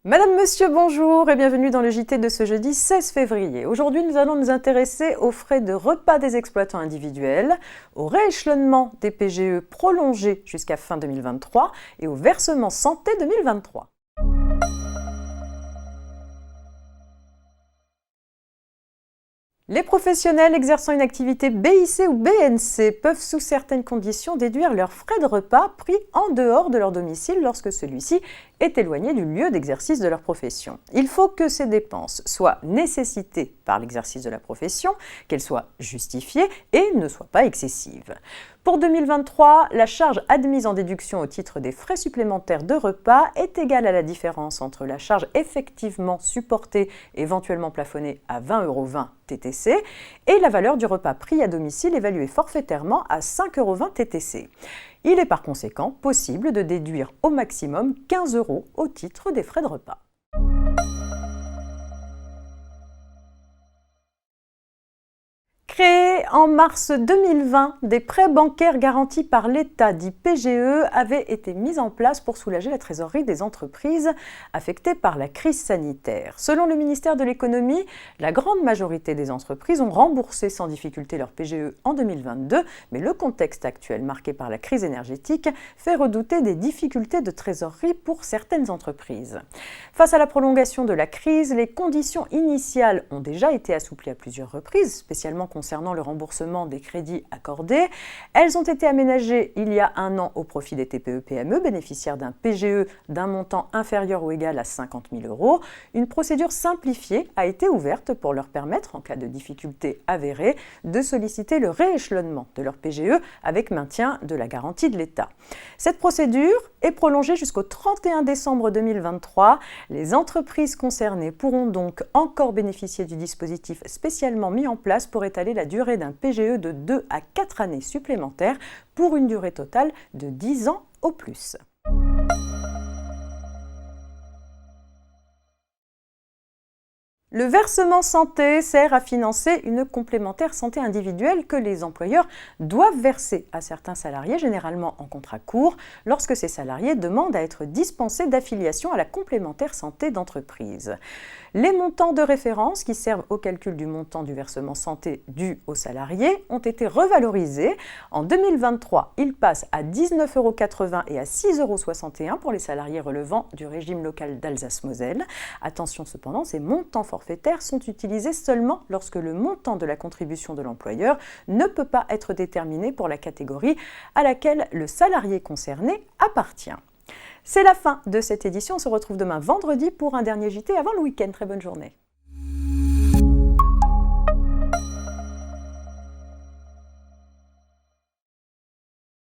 Madame, Monsieur, bonjour et bienvenue dans le JT de ce jeudi 16 février. Aujourd'hui, nous allons nous intéresser aux frais de repas des exploitants individuels, au rééchelonnement des PGE prolongé jusqu'à fin 2023 et au versement santé 2023. Les professionnels exerçant une activité BIC ou BNC peuvent sous certaines conditions déduire leurs frais de repas pris en dehors de leur domicile lorsque celui-ci est éloigné du lieu d'exercice de leur profession. Il faut que ces dépenses soient nécessitées par l'exercice de la profession, qu'elles soient justifiées et ne soient pas excessives. Pour 2023, la charge admise en déduction au titre des frais supplémentaires de repas est égale à la différence entre la charge effectivement supportée, éventuellement plafonnée à 20,20 € TTC, et la valeur du repas pris à domicile évalué forfaitairement à 5,20 € TTC. Il est par conséquent possible de déduire au maximum 15 € au titre des frais de repas. Créés en mars 2020, des prêts bancaires garantis par l'État, dits PGE, avaient été mis en place pour soulager la trésorerie des entreprises affectées par la crise sanitaire. Selon le ministère de l'Économie, la grande majorité des entreprises ont remboursé sans difficulté leurs PGE en 2022, mais le contexte actuel marqué par la crise énergétique fait redouter des difficultés de trésorerie pour certaines entreprises. Face à la prolongation de la crise, les conditions initiales ont déjà été assouplies à plusieurs reprises, spécialement concernant le remboursement des crédits accordés. Elles ont été aménagées il y a un an au profit des TPE-PME bénéficiaires d'un PGE d'un montant inférieur ou égal à 50 000 €. Une procédure simplifiée a été ouverte pour leur permettre, en cas de difficulté avérée, de solliciter le rééchelonnement de leur PGE avec maintien de la garantie de l'État. Cette procédure est prolongée jusqu'au 31 décembre 2023. Les entreprises concernées pourront donc encore bénéficier du dispositif spécialement mis en place pour étaler la durée d'un PGE de 2 à 4 années supplémentaires pour une durée totale de 10 ans au plus. Le versement santé sert à financer une complémentaire santé individuelle que les employeurs doivent verser à certains salariés, généralement en contrat court, lorsque ces salariés demandent à être dispensés d'affiliation à la complémentaire santé d'entreprise. Les montants de référence qui servent au calcul du montant du versement santé dû aux salariés ont été revalorisés. En 2023, ils passent à 19,80 € et à 6,61 € pour les salariés relevant du régime local d'Alsace-Moselle. Attention cependant, ces montants forfaitaires sont utilisés seulement lorsque le montant de la contribution de l'employeur ne peut pas être déterminé pour la catégorie à laquelle le salarié concerné appartient. C'est la fin de cette édition. On se retrouve demain vendredi pour un dernier JT avant le week-end. Très bonne journée.